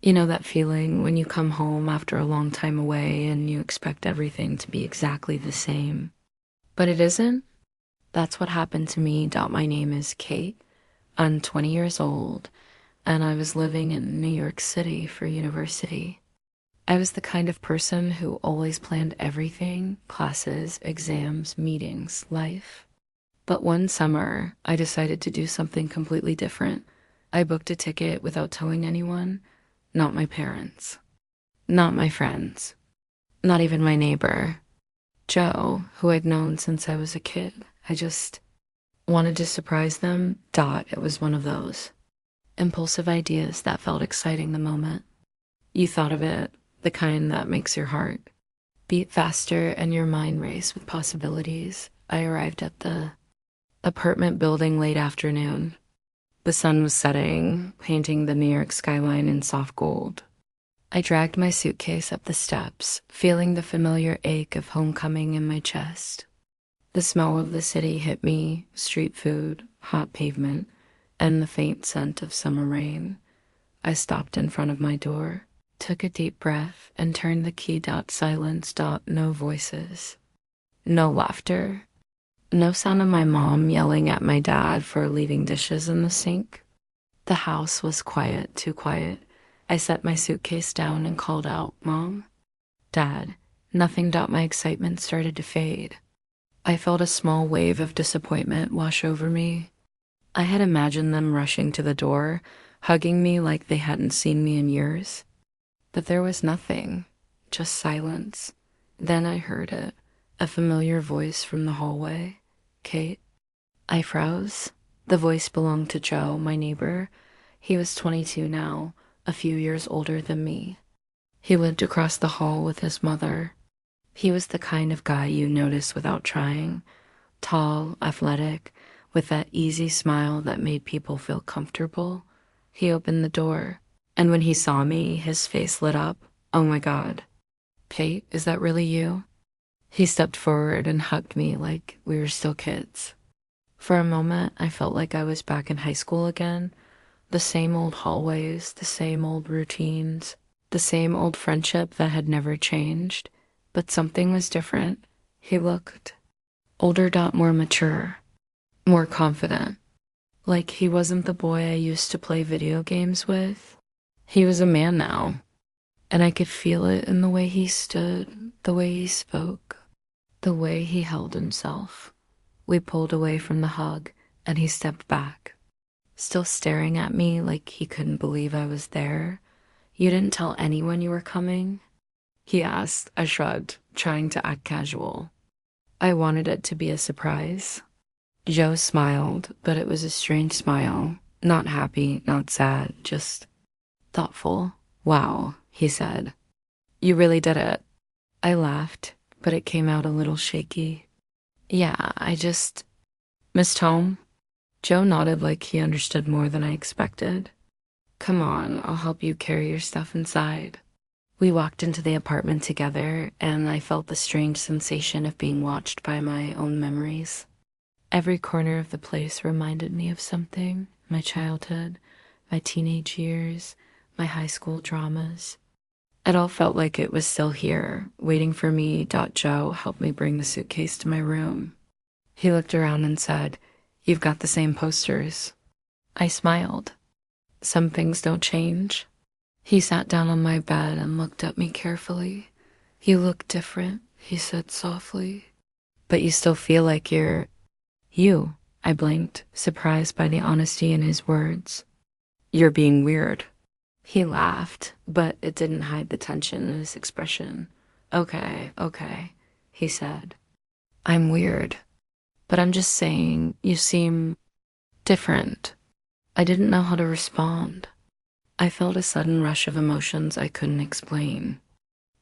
You know that feeling when you come home after a long time away and you expect everything to be exactly the same, but it isn't? That's what happened to me. My name is Kate. I'm 20 years old, and I was living in New York City for university. I was the kind of person who always planned everything: classes, exams, meetings, life. But one summer, I decided to do something completely different. I booked a ticket without telling anyone. Not my parents. Not my friends. Not even my neighbor, Joe, who I'd known since I was a kid. I just wanted to surprise them. It was one of those impulsive ideas that felt exciting the moment. You thought of it, the kind that makes your heart beat faster and your mind race with possibilities. I arrived at the apartment building late afternoon. The sun was setting, painting the New York skyline in soft gold. I dragged my suitcase up the steps, feeling the familiar ache of homecoming in my chest. The smell of the city hit me: street food, hot pavement, and the faint scent of summer rain. I stopped in front of my door, took a deep breath, and turned the key. Silence. No voices. No laughter. No sound of my mom yelling at my dad for leaving dishes in the sink. The house was quiet, too quiet. I set my suitcase down and called out, "Mom?" "Dad?" Nothing. My excitement started to fade. I felt a small wave of disappointment wash over me. I had imagined them rushing to the door, hugging me like they hadn't seen me in years. But there was nothing, just silence. Then I heard it, a familiar voice from the hallway. "Kate?" I froze. The voice belonged to Joe, my neighbor. He was 22 now, a few years older than me. He lived across the hall with his mother. He was the kind of guy you notice without trying. Tall, athletic, with that easy smile that made people feel comfortable. He opened the door, and when he saw me, his face lit up. "Oh my God. Kate, is that really you?" He stepped forward and hugged me like we were still kids. For a moment, I felt like I was back in high school again. The same old hallways, the same old routines, the same old friendship that had never changed. But something was different. He looked older. More mature, more confident. Like he wasn't the boy I used to play video games with. He was a man now, and I could feel it in the way he stood, the way he spoke, the way he held himself. We pulled away from the hug, and he stepped back, still staring at me like he couldn't believe I was there. "You didn't tell anyone you were coming?" he asked. I shrugged, trying to act casual. I wanted it to be a surprise. Joe smiled, but it was a strange smile. Not happy, not sad, just thoughtful. "Wow," he said. "You really did it." I laughed, but it came out a little shaky. "Yeah, I just missed home." Joe nodded like he understood more than I expected. "Come on, I'll help you carry your stuff inside." We walked into the apartment together, and I felt the strange sensation of being watched by my own memories. Every corner of the place reminded me of something: my childhood, my teenage years, my high school dramas. It all felt like it was still here, waiting for me. Joe helped me bring the suitcase to my room. He looked around and said, "You've got the same posters." I smiled. "Some things don't change." He sat down on my bed and looked at me carefully. "You look different," he said softly. "But you still feel like you're you." I blinked, surprised by the honesty in his words. "You're being weird." He laughed, but it didn't hide the tension in his expression. Okay, he said. "I'm weird, but I'm just saying you seem different." I didn't know how to respond. I felt a sudden rush of emotions I couldn't explain.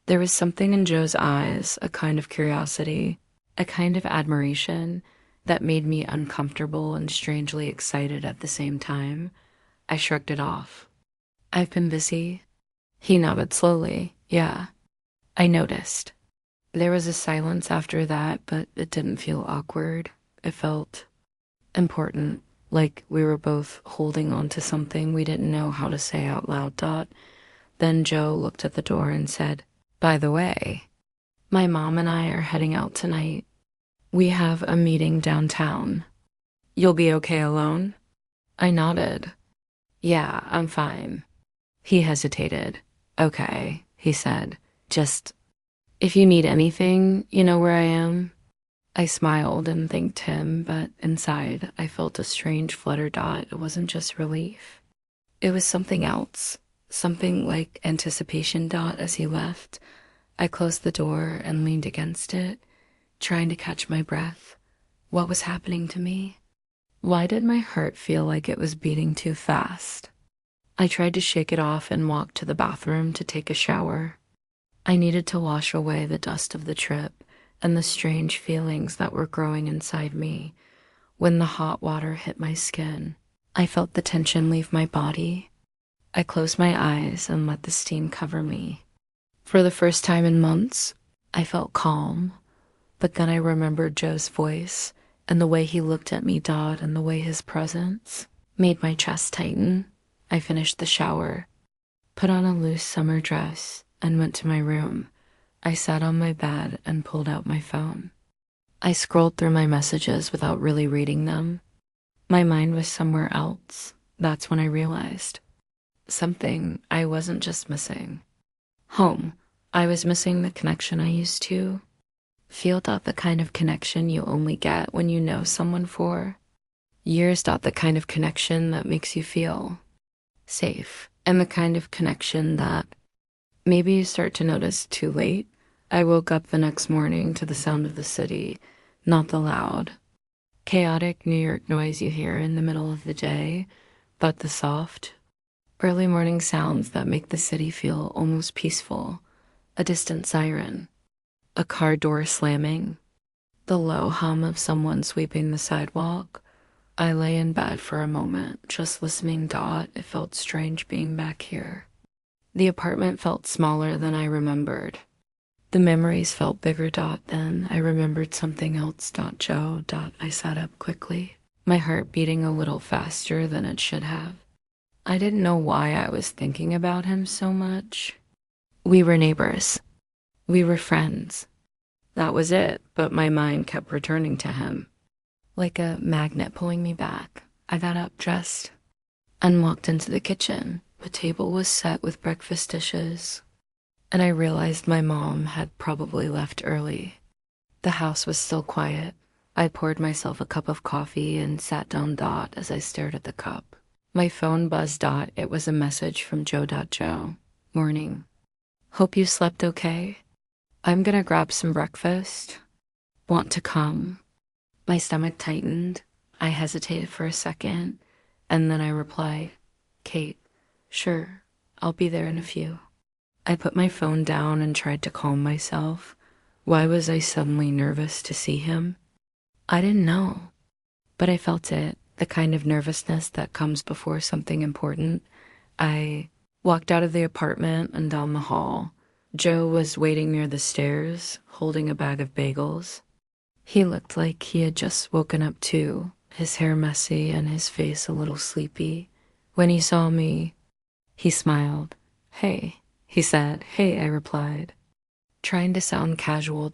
There was something in Joe's eyes, a kind of curiosity, a kind of admiration that made me uncomfortable and strangely excited at the same time. I shrugged it off. "I've been busy." He nodded slowly. "Yeah." I noticed. There was a silence after that, but it didn't feel awkward. It felt important, like we were both holding on to something we didn't know how to say out loud. Then Joe looked at the door and said, "By the way, my mom and I are heading out tonight. We have a meeting downtown. You'll be okay alone?" I nodded. "Yeah, I'm fine." He hesitated. "Okay," he said. "Just, if you need anything, you know where I am." I smiled and thanked him, but inside I felt a strange flutter. It wasn't just relief. It was something else. Something like anticipation. As he left, I closed the door and leaned against it, trying to catch my breath. What was happening to me? Why did my heart feel like it was beating too fast? I tried to shake it off and walked to the bathroom to take a shower. I needed to wash away the dust of the trip and the strange feelings that were growing inside me. When the hot water hit my skin, I felt the tension leave my body. I closed my eyes and let the steam cover me. For the first time in months, I felt calm, but then I remembered Joe's voice and the way he looked at me, and the way his presence made my chest tighten. I finished the shower, put on a loose summer dress, and went to my room. I sat on my bed and pulled out my phone. I scrolled through my messages without really reading them. My mind was somewhere else. That's when I realized something I wasn't just missing. Home. I was missing the connection I used to feel. The kind of connection you only get when you know someone for years. The kind of connection that makes you feel safe, and the kind of connection that maybe you start to notice too late. I woke up the next morning to the sound of the city, not the loud, chaotic New York noise you hear in the middle of the day, but the soft, early morning sounds that make the city feel almost peaceful. A distant siren, a car door slamming, the low hum of someone sweeping the sidewalk. I lay in bed for a moment, just listening. It felt strange being back here. The apartment felt smaller than I remembered. The memories felt bigger. Then I remembered something else. Joe. I sat up quickly, my heart beating a little faster than it should have. I didn't know why I was thinking about him so much. We were neighbors. We were friends. That was it, but my mind kept returning to him, like a magnet pulling me back. I got up, dressed, and walked into the kitchen. The table was set with breakfast dishes, and I realized my mom had probably left early. The house was still quiet. I poured myself a cup of coffee and sat down. As I stared at the cup, my phone buzzed. It was a message from Joe. Joe, morning. Hope you slept okay. I'm gonna grab some breakfast. Want to come? My stomach tightened. I hesitated for a second, and then I replied, "Kate, sure, I'll be there in a few." I put my phone down and tried to calm myself. Why was I suddenly nervous to see him? I didn't know, but I felt it, the kind of nervousness that comes before something important. I walked out of the apartment and down the hall. Joe was waiting near the stairs, holding a bag of bagels. He looked like he had just woken up too, his hair messy and his face a little sleepy. When he saw me, he smiled. "Hey," he said. "Hey," I replied, trying to sound casual.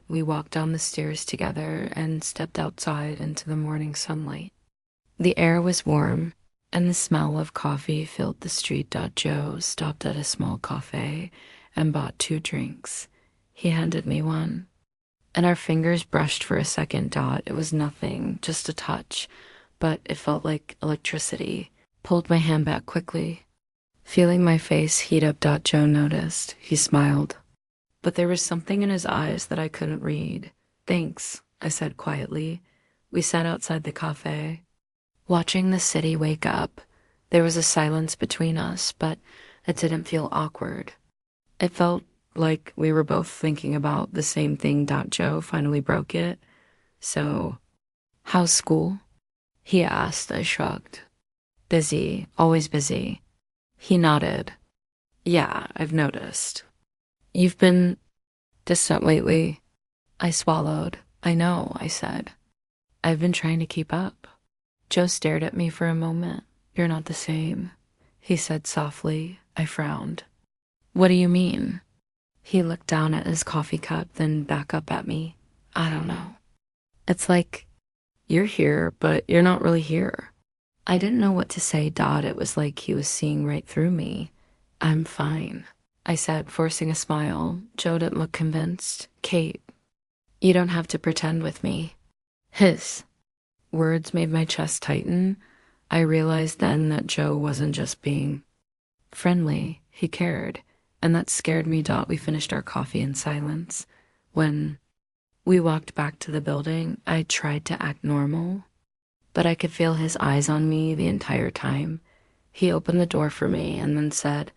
We walked down the stairs together and stepped outside into the morning sunlight. The air was warm, and the smell of coffee filled the street. Joe stopped at a small cafe and bought 2 drinks. He handed me one, and our fingers brushed for a second. It was nothing, just a touch, but it felt like electricity. Pulled my hand back quickly, feeling my face heat up. Joe noticed. He smiled, but there was something in his eyes that I couldn't read. "Thanks," I said quietly. We sat outside the cafe, watching the city wake up. There was a silence between us, but it didn't feel awkward. It felt like we were both thinking about the same thing. Joe finally broke it. "So, how's school?" he asked. I shrugged. "Busy, always busy." He nodded. "Yeah, I've noticed. You've been distant lately." I swallowed. "I know," I said. "I've been trying to keep up." Joe stared at me for a moment. "You're not the same," he said softly. I frowned. What do you mean? He looked down at his coffee cup, then back up at me. I don't know. It's like, you're here, but you're not really here. I didn't know what to say, Dot. It was like he was seeing right through me. I'm fine, I said, forcing a smile. Joe didn't look convinced. Kate, you don't have to pretend with me. His words made my chest tighten. I realized then that Joe wasn't just being friendly, he cared. And that scared me, Dot. We finished our coffee in silence. When we walked back to the building, I tried to act normal, but I could feel his eyes on me the entire time. He opened the door for me and then said,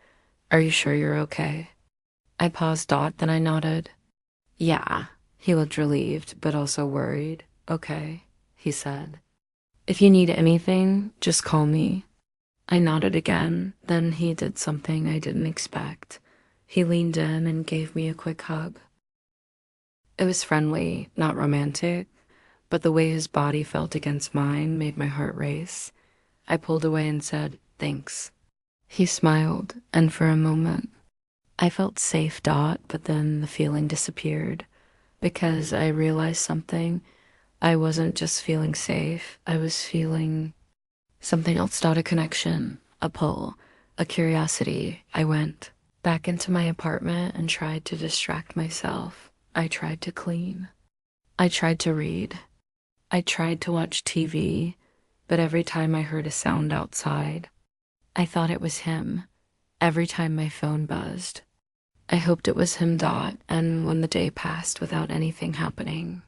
"Are you sure you're okay?" I paused, Dot, then I nodded. Yeah. He looked relieved, but also worried. Okay, he said. If you need anything, just call me. I nodded again, then he did something I didn't expect. He leaned in and gave me a quick hug. It was friendly, not romantic, but the way his body felt against mine made my heart race. I pulled away and said, "Thanks." He smiled, and for a moment, I felt safe, Dot, but then the feeling disappeared because I realized something. I wasn't just feeling safe, I was feeling something else, Dot, a connection, a pull, a curiosity. I went back into my apartment and tried to distract myself. I tried to clean. I tried to read. I tried to watch TV, but every time I heard a sound outside, I thought it was him. Every time my phone buzzed, I hoped it was him, Dot, and when the day passed without anything happening,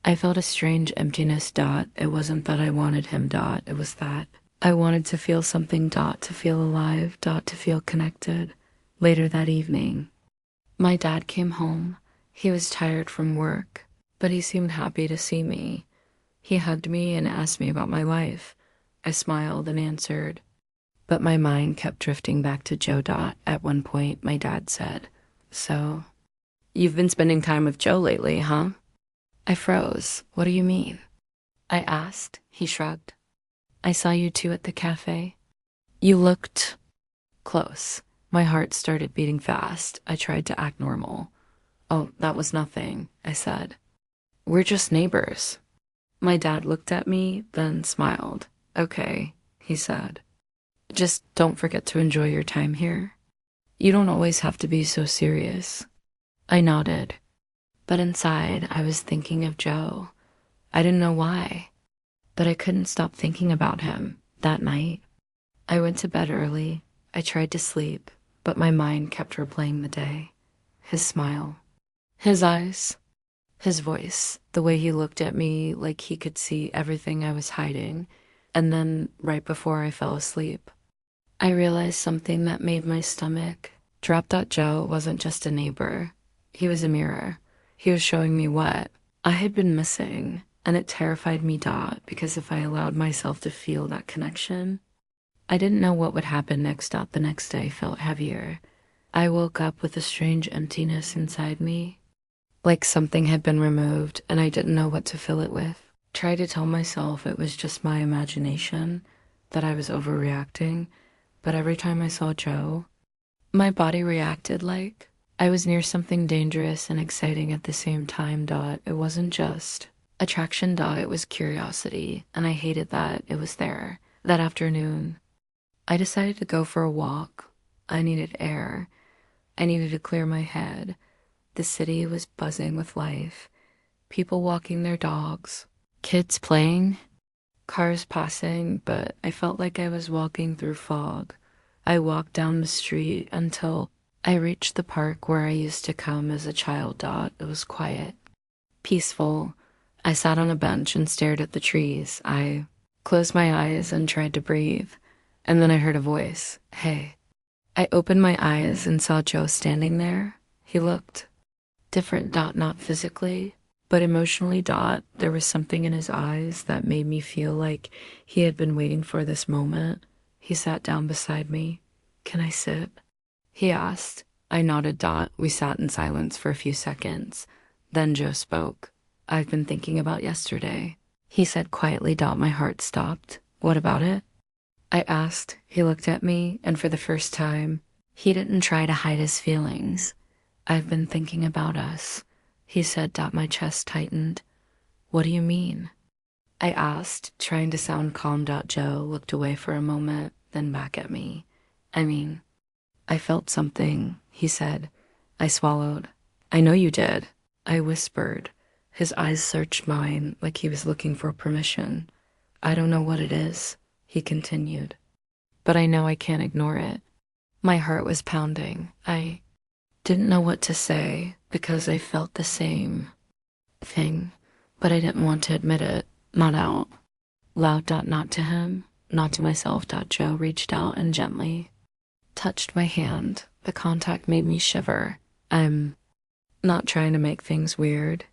I felt a strange emptiness, Dot. It wasn't that I wanted him, Dot. It was that I wanted to feel something, Dot, to feel alive, Dot, to feel connected. Later that evening, my dad came home. He was tired from work, but he seemed happy to see me. He hugged me and asked me about my life. I smiled and answered, but my mind kept drifting back to Joe, Dot. At one point, my dad said, "So, you've been spending time with Joe lately, huh?" I froze. "What do you mean?" I asked. He shrugged. "I saw you two at the cafe. You looked close." My heart started beating fast. I tried to act normal. "Oh, that was nothing," I said. "We're just neighbors." My dad looked at me, then smiled. "Okay," he said. "Just don't forget to enjoy your time here. You don't always have to be so serious." I nodded, but inside I was thinking of Joe. I didn't know why, but I couldn't stop thinking about him. That night, I went to bed early. I tried to sleep, but my mind kept replaying the day. His smile, his eyes, his voice, the way he looked at me like he could see everything I was hiding. And then, right before I fell asleep, I realized something that made my stomach drop. Joe wasn't just a neighbor. He was a mirror. He was showing me what I had been missing, and it terrified me, Dot, because if I allowed myself to feel that connection, I didn't know what would happen next. Dot, the next day felt heavier. I woke up with a strange emptiness inside me, like something had been removed and I didn't know what to fill it with. Tried to tell myself it was just my imagination, that I was overreacting, but every time I saw Joe, my body reacted like I was near something dangerous and exciting at the same time, Dot. It wasn't just attraction, Dot, it was curiosity, and I hated that it was there. That afternoon, I decided to go for a walk. I needed air. I needed to clear my head. The city was buzzing with life. People walking their dogs, kids playing, cars passing, but I felt like I was walking through fog. I walked down the street until I reached the park where I used to come as a child, Dot. It was quiet, peaceful. I sat on a bench and stared at the trees. I closed my eyes and tried to breathe. And then I heard a voice. "Hey." I opened my eyes and saw Joe standing there. He looked different, Dot, not physically, but emotionally, Dot. There was something in his eyes that made me feel like he had been waiting for this moment. He sat down beside me. "Can I sit?" he asked. I nodded, Dot. We sat in silence for a few seconds. Then Joe spoke. "I've been thinking about yesterday," he said quietly, Dot. My heart stopped. "What about it?" I asked. He looked at me, and for the first time, He didn't try to hide his feelings. I've been thinking about us, he said. My chest tightened. What do you mean? I asked, trying to sound calm. Joe looked away for a moment, then back at me. I mean, I felt something, he said. I swallowed. I know you did, I whispered. His eyes searched mine like he was looking for permission. I don't know what it is, he continued, but I know I can't ignore it. My heart was pounding. I didn't know what to say because I felt the same thing, but I didn't want to admit it. Not out loud. Not to him, not to myself. Joe reached out and gently touched my hand. The contact made me shiver. I'm not trying to make things weird,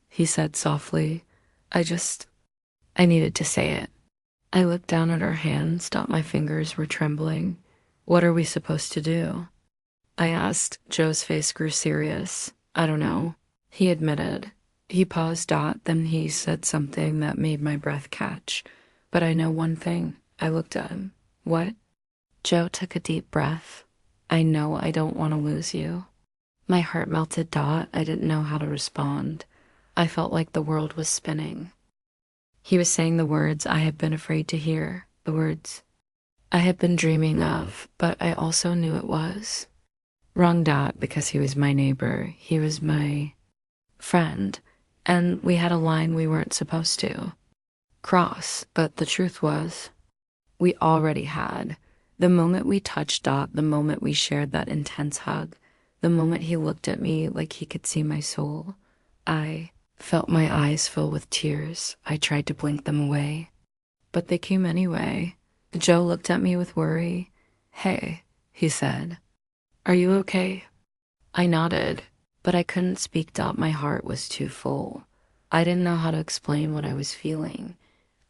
he said softly. I needed to say it. I looked down at her hands. My fingers were trembling. What are we supposed to do? I asked. Joe's face grew serious. I don't know, he admitted. He paused. Then he said something that made my breath catch. But I know one thing. I looked at him. What? Joe took a deep breath. I know I don't want to lose you. My heart melted. I didn't know how to respond. I felt like the world was spinning. He was saying the words I had been afraid to hear, the words I had been dreaming of, but I also knew it was wrong. Because he was my neighbor, he was my friend, and we had a line we weren't supposed to cross. But the truth was, we already had. The moment we touched. The moment we shared that intense hug, the moment he looked at me like he could see my soul, I felt my eyes fill with tears. I tried to blink them away, but they came anyway. Joe looked at me with worry. Hey, he said, are you okay? I nodded, but I couldn't speak. My heart was too full. I didn't know how to explain what I was feeling.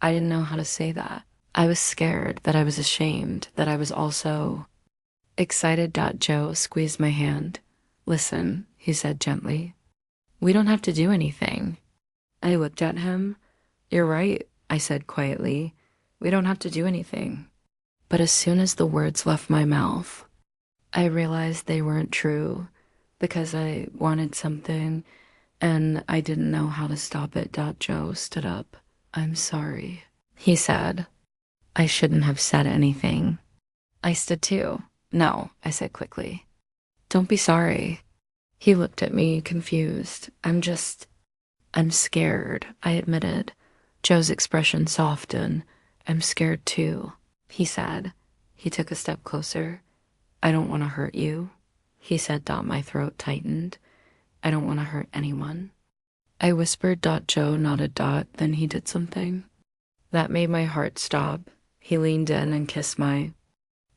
I didn't know how to say that. I was scared, that I was ashamed, that I was also excited. Joe squeezed my hand. Listen, he said gently. We don't have to do anything. I looked at him. You're right, I said quietly. We don't have to do anything. But as soon as the words left my mouth, I realized they weren't true, because I wanted something and I didn't know how to stop it. Joe stood up. I'm sorry, he said. I shouldn't have said anything. I stood too. No, I said quickly. Don't be sorry. He looked at me, confused. I'm scared, I admitted. Joe's expression softened. I'm scared too, he said. He took a step closer. I don't want to hurt you, he said. My throat tightened. I don't want to hurt anyone, I whispered. Joe nodded. Then he did something that made my heart stop. He leaned in and kissed my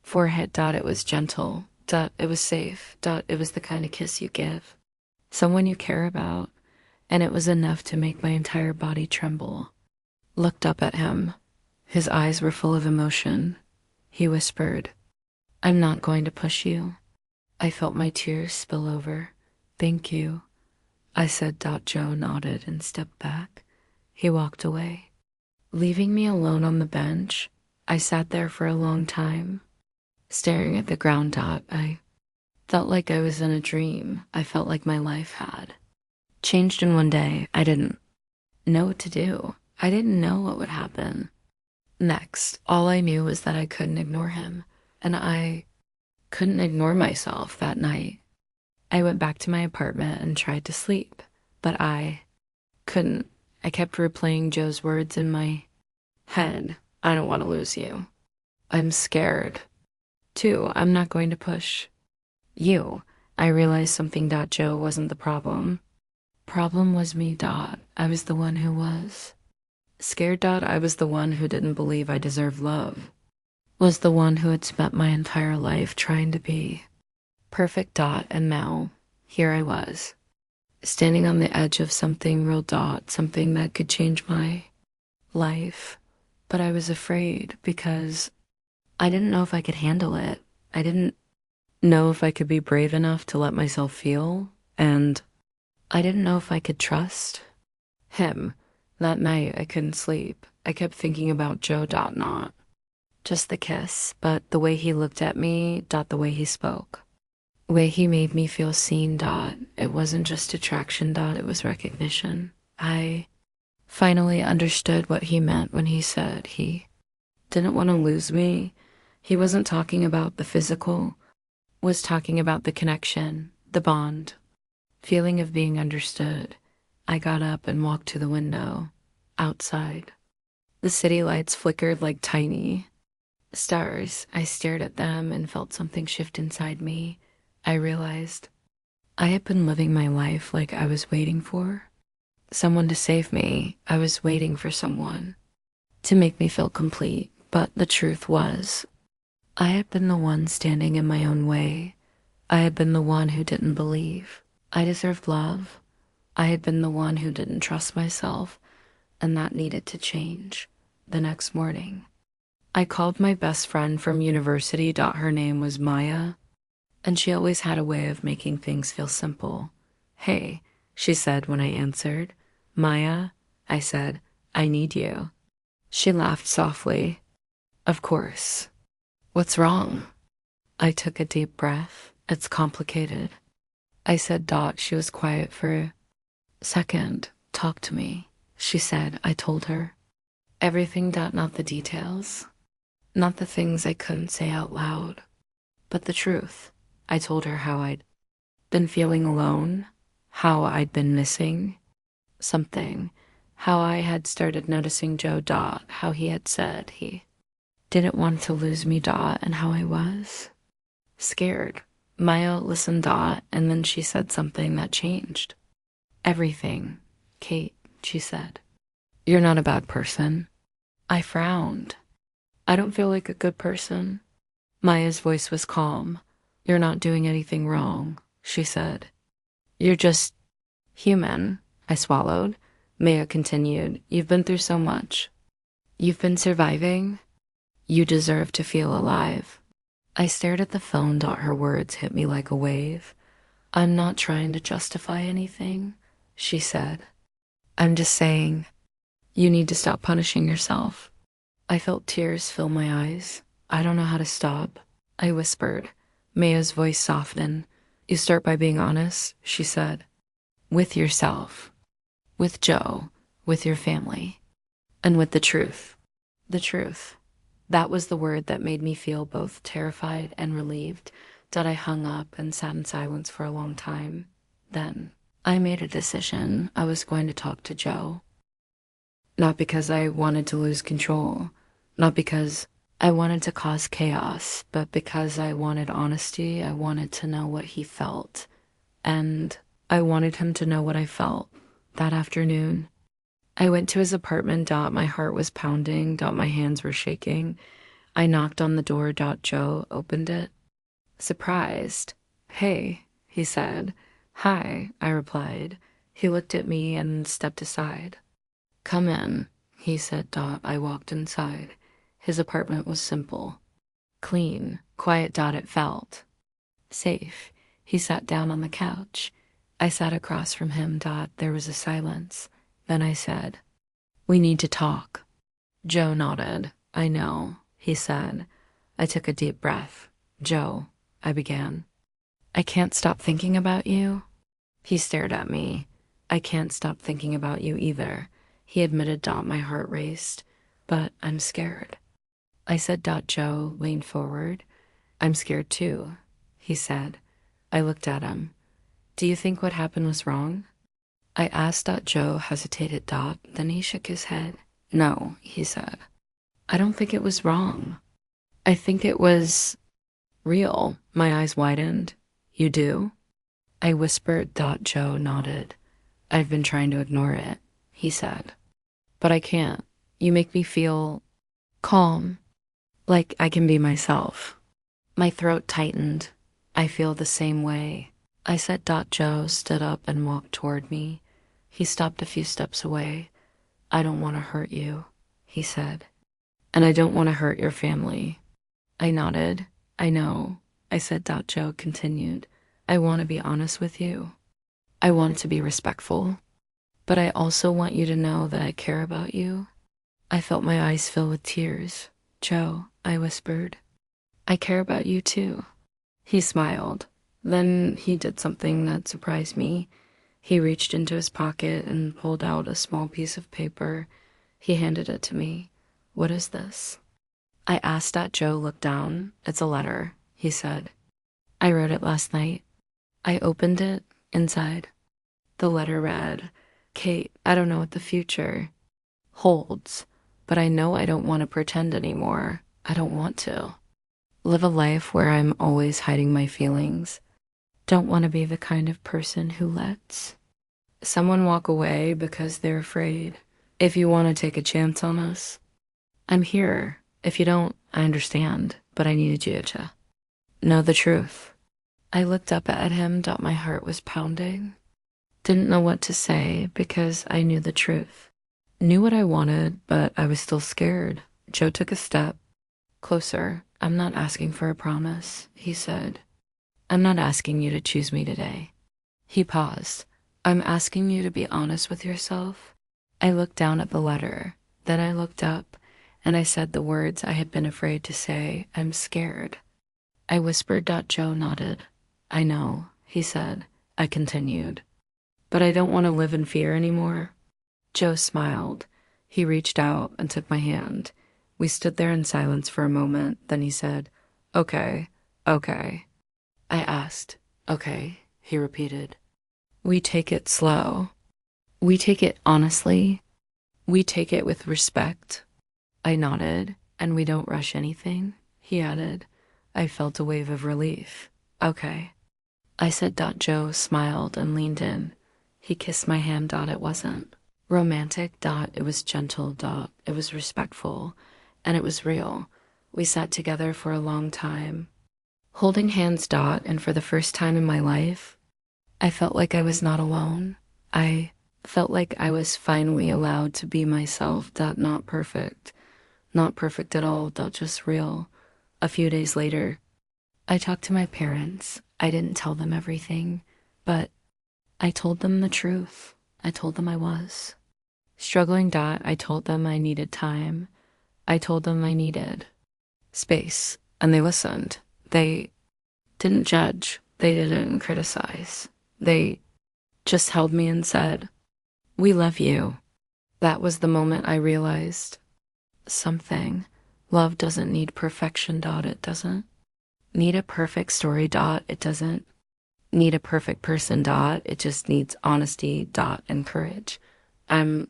forehead. It was gentle. It was safe. It was the kind of kiss you give someone you care about, and it was enough to make my entire body tremble. Looked up at him. His eyes were full of emotion. He whispered, I'm not going to push you. I felt my tears spill over. Thank you, I said. Joe nodded and stepped back. He walked away, leaving me alone on the bench. I sat there for a long time, staring at the ground. I felt like I was in a dream. I felt like my life had changed in one day. I didn't know what to do. I didn't know what would happen next. All I knew was that I couldn't ignore him, and I couldn't ignore myself. That night, I went back to my apartment and tried to sleep, but I couldn't. I kept replaying Joe's words in my head. I don't want to lose you. I'm scared. Too, I'm not going to push you. I realized something. Joe wasn't the problem. Problem was me. I was the one who was scared. I was the one who didn't believe I deserved love. Was the one who had spent my entire life trying to be perfect. And now, here I was, standing on the edge of something real. Something that could change my life. But I was afraid because I didn't know if I could handle it. I didn't know if I could be brave enough to let myself feel, and I didn't know if I could trust him. That night, I couldn't sleep. I kept thinking about Joe. Not just the kiss, but the way he looked at me. The way he spoke. way he made me feel seen, Dot. It wasn't just attraction, Dot, it was recognition. I finally understood what he meant when he said he didn't want to lose me. He wasn't talking about the physical, was talking about the connection, the bond, feeling of being understood. I got up and walked to the window, outside. The city lights flickered like tiny stars. I stared at them and felt something shift inside me. I realized I had been living my life like I was waiting for someone to save me. I was waiting for someone to make me feel complete. But the truth was, I had been the one standing in my own way. I had been the one who didn't believe I deserved love. I had been the one who didn't trust myself, and that needed to change. The next morning, I called my best friend from university. Her name was Maya, and she always had a way of making things feel simple. "Hey," she said when I answered. "Maya," I said, "I need you." She laughed softly. "Of course. What's wrong?" I took a deep breath. "It's complicated." I said, "Dot." She was quiet for a second. "Talk to me," she said. I told her everything, Dot, not the details, not the things I couldn't say out loud, but the truth. I told her how I'd been feeling alone, how I'd been missing something, how I had started noticing Joe, Dot, how he had said he didn't want to lose me, Dot, and how I was scared. Maya listened, Dot, and then she said something that changed everything. "Kate," she said, "you're not a bad person." I frowned. "I don't feel like a good person." Maya's voice was calm. "You're not doing anything wrong," she said. "You're just human." I swallowed. Maya continued, "You've been through so much. You've been surviving. You deserve to feel alive." I stared at the phone. Her words hit me like a wave. "I'm not trying to justify anything," she said. "I'm just saying you need to stop punishing yourself." I felt tears fill my eyes. "I don't know how to stop," I whispered. Maya's voice softened. "You start by being honest," she said. "With yourself, with Joe, with your family, and with the truth." The truth. That was the word that made me feel both terrified and relieved. I hung up and sat in silence for a long time. Then I made a decision. I was going to talk to Joe. Not because I wanted to lose control, not because I wanted to cause chaos, but because I wanted honesty. I wanted to know what he felt, and I wanted him to know what I felt. That afternoon, I went to his apartment. My heart was pounding. My hands were shaking. I knocked on the door. Joe opened it. Surprised. "Hey," he said. "Hi," I replied. He looked at me and stepped aside. "Come in," he said. I walked inside. His apartment was simple, clean, quiet. It felt safe. He sat down on the couch. I sat across from him. There was a silence. Then I said, "We need to talk." Joe nodded. "I know," he said. I took a deep breath. "Joe," I began, "I can't stop thinking about you." He stared at me. "I can't stop thinking about you either," he admitted. My heart raced. "But I'm scared." I said. Joe leaned forward. "I'm scared too," he said. I looked at him. "Do you think what happened was wrong?" I asked. Joe hesitated. Then he shook his head. "No," he said. "I don't think it was wrong. I think it was real." My eyes widened. "You do?" I whispered. Joe nodded. "I've been trying to ignore it," he said. "But I can't. You make me feel calm, like I can be myself." My throat tightened. "I feel the same way." I said. Joe stood up and walked toward me. He stopped a few steps away. "I don't want to hurt you," he said. "And I don't want to hurt your family." I nodded. "I know," I said. Joe continued. "I want to be honest with you. I want to be respectful. But I also want you to know that I care about you." I felt my eyes fill with tears. "Joe," I whispered, "I care about you too." He smiled. Then he did something that surprised me. He reached into his pocket and pulled out a small piece of paper. He handed it to me. What is this? I asked that Joe look down. It's a letter, he said. I wrote it last night. I opened it. Inside, the letter read, Kate, I don't know what the future holds, but I know I don't want to pretend anymore. I don't want to live a life where I'm always hiding my feelings. Don't want to be the kind of person who lets someone walk away because they're afraid. If you want to take a chance on us, I'm here. If you don't, I understand, but I needed you to know the truth. I looked up at him. My heart was pounding. Didn't know what to say because I knew the truth. Knew what I wanted, but I was still scared. Joe took a step closer. I'm not asking for a promise, he said. I'm not asking you to choose me today. He paused. I'm asking you to be honest with yourself. I looked down at the letter. Then I looked up and I said the words I had been afraid to say. I'm scared. I whispered. Joe nodded. I know, he said. I continued. But I don't want to live in fear anymore. Joe smiled. He reached out and took my hand. We stood there in silence for a moment. Then he said, Okay, okay. I asked, Okay, he repeated. We take it slow. We take it honestly. We take it with respect. I nodded. And we don't rush anything, he added. I felt a wave of relief. Okay. I said. Joe smiled and leaned in. He kissed my hand. It wasn't romantic. It was gentle. It was respectful. And it was real. We sat together for a long time, holding hands. And for the first time in my life, I felt like I was not alone. I felt like I was finally allowed to be myself. Not perfect. Not perfect at all. Just real. A few days later, I talked to my parents. I didn't tell them everything, but I told them the truth. I told them I was struggling. I told them I needed time. I told them I needed space, and they listened. They didn't judge. They didn't criticize. They just held me and said, We love you. That was the moment I realized something. Love doesn't need perfection. It doesn't need a perfect story. It doesn't need a perfect person. It just needs honesty. And courage. I'm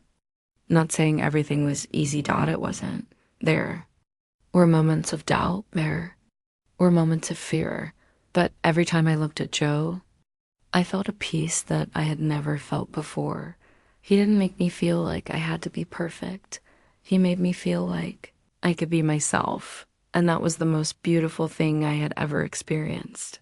not saying everything was easy. It wasn't. There were moments of doubt. There were moments of fear. But every time I looked at Joe, I felt a peace that I had never felt before. He didn't make me feel like I had to be perfect. He made me feel like I could be myself. And that was the most beautiful thing I had ever experienced.